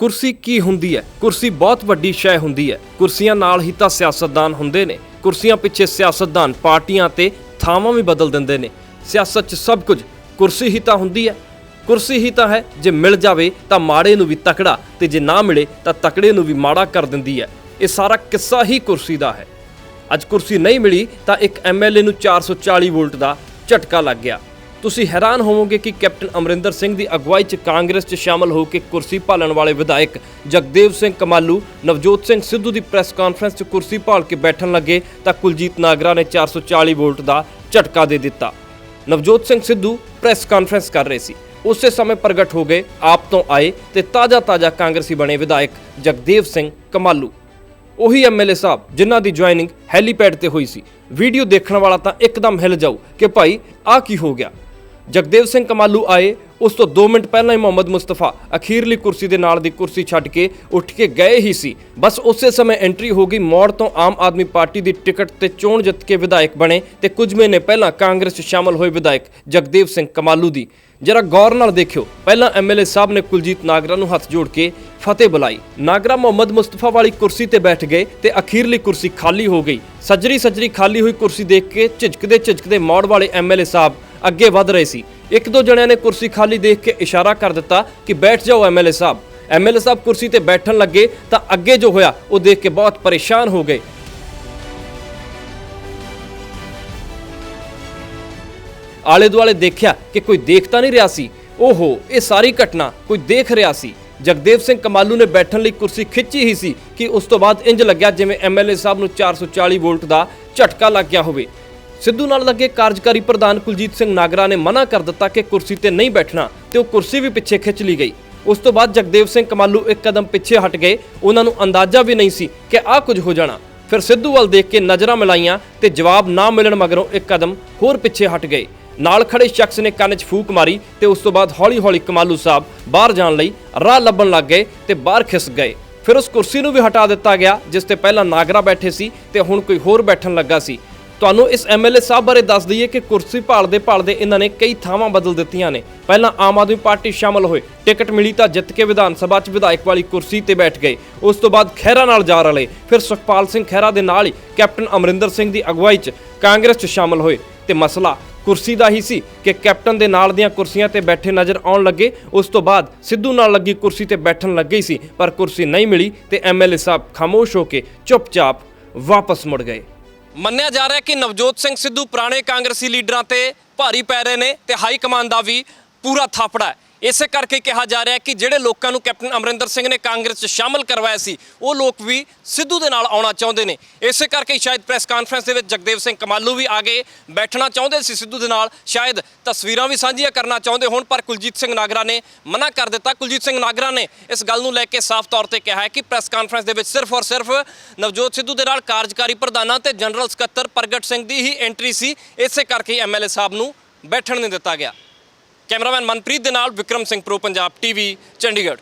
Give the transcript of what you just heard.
ਕੁਰਸੀ ਕੀ ਹੁੰਦੀ ਹੈ? ਕੁਰਸੀ ਬਹੁਤ ਵੱਡੀ ਸ਼ੈ ਹੁੰਦੀ ਹੈ। ਕੁਰਸੀਆਂ ਨਾਲ ਹੀ ਤਾਂ ਸਿਆਸਤਦਾਨ ਹੁੰਦੇ ਨੇ। ਕੁਰਸੀਆਂ ਪਿੱਛੇ ਸਿਆਸਤਦਾਨ ਪਾਰਟੀਆਂ ਤੇ ਥਾਵਾਂ ਵੀ ਬਦਲ ਦਿੰਦੇ ਨੇ। ਸਿਆਸਤ 'ਚ ਸਭ ਕੁਝ ਕੁਰਸੀ ਹੀ ਤਾਂ ਹੁੰਦੀ ਹੈ। ਕੁਰਸੀ ਹੀ ਤਾਂ ਹੈ, ਜੇ ਮਿਲ ਜਾਵੇ ਤਾਂ ਮਾੜੇ ਨੂੰ ਵੀ ਤਕੜਾ ਤੇ ਜੇ ਨਾ ਮਿਲੇ ਤਾਂ ਤਕੜੇ ਨੂੰ ਵੀ ਮਾੜਾ ਕਰ ਦਿੰਦੀ ਹੈ। ਇਹ ਸਾਰਾ ਕਿੱਸਾ ਹੀ ਕੁਰਸੀ ਦਾ ਹੈ। ਅੱਜ ਕੁਰਸੀ ਨਹੀਂ ਮਿਲੀ ਤਾਂ ਇੱਕ ਐਮਐਲਏ ਨੂੰ 440 ਵੋਲਟ ਦਾ ਝਟਕਾ ਲੱਗ ਗਿਆ। ਤੁਸੀਂ ਹੈਰਾਨ ਹੋਵੋਗੇ ਕਿ ਕੈਪਟਨ ਅਮਰਿੰਦਰ ਸਿੰਘ ਦੀ ਅਗਵਾਈ 'ਚ ਕਾਂਗਰਸ 'ਚ ਸ਼ਾਮਲ ਹੋ ਕੇ ਕੁਰਸੀ ਭਾਲਣ ਵਾਲੇ ਵਿਧਾਇਕ ਜਗਦੇਵ ਸਿੰਘ ਕਮਾਲੂ ਨਵਜੋਤ ਸਿੰਘ ਸਿੱਧੂ ਦੀ ਪ੍ਰੈਸ ਕਾਨਫਰੰਸ 'ਚ ਕੁਰਸੀ ਭਾਲ ਕੇ ਬੈਠਣ ਲੱਗੇ ਤਾਂ ਕੁਲਜੀਤ ਨਾਗਰਾ ਨੇ 440 ਵੋਲਟ ਦਾ ਝਟਕਾ ਦੇ ਦਿੱਤਾ। ਨਵਜੋਤ ਸਿੰਘ ਸਿੱਧੂ ਪ੍ਰੈਸ ਕਾਨਫਰੰਸ ਕਰ ਰਹੇ ਸੀ। ਉਸੇ ਸਮੇਂ ਪ੍ਰਗਟ ਹੋ ਗਏ ਆਪ ਤੋਂ ਆਏ ਤੇ ਤਾਜ਼ਾ ਕਾਂਗਰਸੀ ਬਣੇ ਵਿਧਾਇਕ ਜਗਦੇਵ ਸਿੰਘ ਕਮਾਲੂ। ਉਹੀ ਐਮਐਲਏ ਸਾਹਿਬ ਜਿਨ੍ਹਾਂ ਦੀ ਜੁਆਇਨਿੰਗ ਹੈਲੀਪੈਡ ਤੇ ਹੋਈ ਸੀ। ਵੀਡੀਓ ਦੇਖਣ ਵਾਲਾ ਤਾਂ ਇੱਕਦਮ ਹਿੱਲ ਜਾਊ ਕਿ ਭਾਈ ਆਹ ਕੀ ਹੋ ਗਿਆ। ਜਗਦੇਵ ਸਿੰਘ ਕਮਾਲੂ ਆਏ, ਉਸ ਤੋਂ 2 ਮਿੰਟ ਪਹਿਲਾਂ ਹੀ ਮੁਹੰਮਦ ਮੁਸਤਫਾ ਅਖੀਰਲੀ ਕੁਰਸੀ ਦੇ ਨਾਲ ਦੀ ਕੁਰਸੀ ਛੱਡ ਕੇ ਉੱਠ ਕੇ ਗਏ ਹੀ ਸੀ। ਬਸ ਉਸੇ ਸਮੇਂ ਐਂਟਰੀ ਹੋ ਗਈ ਮੌੜ ਤੋਂ ਆਮ ਆਦਮੀ ਪਾਰਟੀ ਦੀ ਟਿਕਟ ਤੇ ਚੋਣ ਜਿੱਤ ਕੇ ਵਿਧਾਇਕ ਬਣੇ ਤੇ ਕੁਝ ਮਹੀਨੇ ਪਹਿਲਾਂ ਕਾਂਗਰਸ 'ਚ ਸ਼ਾਮਲ ਹੋਏ ਵਿਧਾਇਕ ਜਗਦੇਵ ਸਿੰਘ ਕਮਾਲੂ ਦੀ। ਜਰਾ ਗੌਰ ਨਾਲ ਦੇਖਿਓ। ਪਹਿਲਾਂ ਐਮਐਲਏ ਸਾਹਿਬ ਨੇ ਕੁਲਜੀਤ ਨਾਗਰਾ ਨੂੰ ਹੱਥ ਜੋੜ ਕੇ ਫਤਿਹ ਬੁਲਾਈ। ਨਾਗਰਾ ਮੁਹੰਮਦ ਮੁਸਤਫਾ ਵਾਲੀ ਕੁਰਸੀ ਤੇ ਬੈਠ ਗਏ ਤੇ ਅਖੀਰਲੀ ਕੁਰਸੀ ਖਾਲੀ ਹੋ ਗਈ। ਸੱਜਰੀ ਖਾਲੀ ਹੋਈ ਕੁਰਸੀ ਦੇਖ ਕੇ ਝਿਜਕਦੇ ਮੌੜ ਵਾਲੇ ਐਮਐਲਏ ਸਾਹਿਬ ਅੱਗੇ ਵਧ ਰਹੇ ਸੀ। ਇੱਕ ਦੋ ਜਣਿਆਂ ਨੇ ਕੁਰਸੀ ਖਾਲੀ ਦੇਖ ਕੇ ਇਸ਼ਾਰਾ ਕਰ ਦਿੱਤਾ ਕਿ ਬੈਠ ਜਾਓ ਐਮਐਲਏ ਸਾਹਿਬ। ਐਮਐਲਏ ਸਾਹਿਬ ਕੁਰਸੀ ਤੇ ਬੈਠਣ ਲੱਗੇ ਤਾਂ ਅੱਗੇ ਜੋ ਹੋਇਆ ਉਹ ਦੇਖ ਕੇ ਬਹੁਤ ਪਰੇਸ਼ਾਨ ਹੋ ਗਏ। ਆਲੇ ਦੁਆਲੇ ਦੇਖਿਆ ਕਿ ਕੋਈ ਦੇਖ ਤਾਂ ਨਹੀਂ ਰਿਹਾ ਸੀ। ਓਹੋ, ਇਹ ਸਾਰੀ ਘਟਨਾ ਕੋਈ ਦੇਖ ਰਿਹਾ ਸੀ। ਜਗਦੇਵ ਸਿੰਘ ਕਮਾਲੂ ਨੇ ਬੈਠਣ ਲਈ ਕੁਰਸੀ ਖਿੱਚੀ ਹੀ ਸੀ ਕਿ ਉਸ ਤੋਂ ਬਾਅਦ ਇੰਜ ਲੱਗਿਆ ਜਿਵੇਂ ਐਮਐਲਏ ਸਾਹਿਬ ਨੂੰ 440 ਵੋਲਟ ਦਾ ਝਟਕਾ ਲੱਗ ਗਿਆ ਹੋਵੇ। ਸਿੱਧੂ ਨਾਲ ਲੱਗੇ ਕਾਰਜਕਾਰੀ ਪ੍ਰਧਾਨ ਕੁਲਜੀਤ ਸਿੰਘ ਨਾਗਰਾ ਨੇ ਮਨਾ ਕਰ ਦਿੱਤਾ ਕਿ ਕੁਰਸੀ ਤੇ ਨਹੀਂ ਬੈਠਣਾ ਤੇ ਉਹ ਕੁਰਸੀ ਵੀ ਪਿੱਛੇ ਖਿੱਚ ਲਈ ਗਈ। ਉਸ ਤੋਂ ਬਾਅਦ ਜਗਦੇਵ ਸਿੰਘ ਕਮਾਲੂ ਇੱਕ ਕਦਮ ਪਿੱਛੇ ਹਟ ਗਏ। ਉਹਨਾਂ ਨੂੰ ਅੰਦਾਜ਼ਾ ਵੀ ਨਹੀਂ ਸੀ ਕਿ ਆਹ ਕੁਝ ਹੋ ਜਾਣਾ। ਫਿਰ ਸਿੱਧੂ ਵੱਲ ਦੇਖ ਕੇ ਨਜ਼ਰਾਂ ਮਿਲਾਈਆਂ ਤੇ ਜਵਾਬ ਨਾ ਮਿਲਣ ਮਗਰੋਂ ਇੱਕ ਕਦਮ ਹੋਰ ਪਿੱਛੇ ਹਟ ਗਏ। ਨਾਲ ਖੜੇ ਸ਼ਖਸ ਨੇ ਕੰਨ 'ਚ ਫੂਕ ਮਾਰੀ ਤੇ ਉਸ ਤੋਂ ਬਾਅਦ ਹੌਲੀ ਕਮਾਲੂ ਸਾਹਿਬ ਬਾਹਰ ਜਾਣ ਲਈ ਰਾਹ ਲੱਭਣ ਲੱਗ ਗਏ ਤੇ ਬਾਹਰ ਖਿਸ ਗਏ। ਫਿਰ ਉਸ ਕੁਰਸੀ ਨੂੰ ਵੀ ਹਟਾ ਦਿੱਤਾ ਗਿਆ ਜਿਸ ਤੇ ਪਹਿਲਾਂ ਨਾਗਰਾ ਬੈਠੇ ਸੀ ਤੇ ਹੁਣ ਕੋਈ ਹੋਰ ਬੈਠਣ ਲੱਗਾ ਸੀ। ਤੁਹਾਨੂੰ ਇਸ ਐਮਐਲਏ ਸਾਹਿਬ ਬਾਰੇ ਦੱਸ ਦਈਏ ਕਿ ਕੁਰਸੀ ਭਾਲਦੇ ਇਹਨਾਂ ਨੇ ਕਈ ਥਾਵਾਂ ਬਦਲ ਦਿੱਤੀਆਂ ਨੇ। ਪਹਿਲਾਂ ਆਮ ਆਦਮੀ ਪਾਰਟੀ ਸ਼ਾਮਲ ਹੋਏ, ਟਿਕਟ ਮਿਲੀ ਤਾਂ ਜਿੱਤ ਕੇ ਵਿਧਾਨ ਸਭਾ 'ਚ ਵਿਧਾਇਕ ਵਾਲੀ ਕੁਰਸੀ ਤੇ ਬੈਠ ਗਏ। ਉਸ ਤੋਂ ਬਾਅਦ ਖਹਿਰਾ ਨਾਲ ਜਾ ਰਲੇ, ਫਿਰ ਸੁਖਪਾਲ ਸਿੰਘ ਖਹਿਰਾ ਦੇ ਨਾਲ ਹੀ ਕੈਪਟਨ ਅਮਰਿੰਦਰ ਸਿੰਘ ਦੀ ਅਗਵਾਈ 'ਚ ਕਾਂਗਰਸ 'ਚ ਸ਼ਾਮਲ ਹੋਏ ਤੇ ਮਸਲਾ ਕੁਰਸੀ ਦਾ ਹੀ ਸੀ ਕਿ ਕੈਪਟਨ ਦੇ ਨਾਲ ਦੀਆਂ ਕੁਰਸੀਆਂ ਤੇ ਬੈਠੇ ਨਜ਼ਰ ਆਉਣ ਲੱਗੇ। ਉਸ ਤੋਂ ਬਾਅਦ ਸਿੱਧੂ ਨਾਲ ਲੱਗੀ ਕੁਰਸੀ ਤੇ ਬੈਠਣ ਲੱਗੇ ਸੀ ਪਰ ਕੁਰਸੀ ਨਹੀਂ ਮਿਲੀ ਤੇ ਐਮਐਲਏ ਸਾਹਿਬ ਖਾਮੋਸ਼ ਹੋ ਕੇ ਚੁੱਪਚਾਪ ਵਾਪਸ ਮੁੜ ਗਏ। ਮੰਨਿਆ ਜਾ ਰਿਹਾ ਕਿ ਨਵਜੋਤ ਸਿੰਘ ਸਿੱਧੂ ਪੁਰਾਣੇ ਕਾਂਗਰਸੀ ਲੀਡਰਾਂ ਤੇ ਭਾਰੀ ਪੈ ਰਹੇ ਨੇ ਤੇ ਹਾਈ ਕਮਾਂਡ ਦਾ ਵੀ ਪੂਰਾ ਥਾਪੜਾ ਹੈ। ਇਸੇ ਕਰਕੇ ਕਿਹਾ ਜਾ ਰਿਹਾ ਕਿ ਜਿਹੜੇ ਲੋਕਾਂ ਨੂੰ ਕੈਪਟਨ ਅਮਰਿੰਦਰ ਸਿੰਘ ਨੇ ਕਾਂਗਰਸ 'ਚ ਸ਼ਾਮਲ ਕਰਵਾਇਆ ਸੀ ਉਹ ਲੋਕ ਵੀ ਸਿੱਧੂ ਦੇ ਨਾਲ ਆਉਣਾ ਚਾਹੁੰਦੇ ਨੇ। ਇਸੇ ਕਰਕੇ ਸ਼ਾਇਦ ਪ੍ਰੈਸ ਕਾਨਫਰੰਸ ਦੇ ਵਿੱਚ ਜਗਦੇਵ ਸਿੰਘ ਕਮਾਲੂ ਵੀ ਆ ਗਏ, ਬੈਠਣਾ ਚਾਹੁੰਦੇ ਸੀ ਸਿੱਧੂ ਦੇ ਨਾਲ, ਸ਼ਾਇਦ ਤਸਵੀਰਾਂ ਵੀ ਸਾਂਝੀਆਂ ਕਰਨਾ ਚਾਹੁੰਦੇ ਹੋਣ ਪਰ ਕੁਲਜੀਤ ਸਿੰਘ ਨਾਗਰਾ ਨੇ ਮਨਾ ਕਰ ਦਿੱਤਾ। ਕੁਲਜੀਤ ਸਿੰਘ ਨਾਗਰਾ ਨੇ ਇਸ ਗੱਲ ਨੂੰ ਲੈ ਕੇ ਸਾਫ਼ ਤੌਰ ਤੇ ਕਿਹਾ ਹੈ ਕਿ ਪ੍ਰੈਸ ਕਾਨਫਰੰਸ ਦੇ ਵਿੱਚ ਸਿਰਫ ਔਰ ਸਿਰਫ ਨਵਜੋਤ ਸਿੱਧੂ ਦੇ ਨਾਲ ਕਾਰਜਕਾਰੀ ਪ੍ਰਧਾਨਾਂ ਤੇ ਜਨਰਲ ਸਕੱਤਰ ਪ੍ਰਗਟ ਸਿੰਘ ਦੀ ਹੀ ਐਂਟਰੀ ਸੀ। ਇਸੇ ਕਰਕੇ ਐਮਐਲਏ ਸਾਹਿਬ ਨੂੰ ਬੈਠਣ ਨਹੀਂ ਦਿੱਤਾ ਗਿਆ। ਕੈਮਰਾਮੈਨ ਮਨਪ੍ਰੀਤ ਦੇ ਨਾਲ ਵਿਕਰਮ ਸਿੰਘ ਪ੍ਰੋ ਪੰਜਾਬ ਟੀਵੀ ਚੰਡੀਗੜ੍ਹ।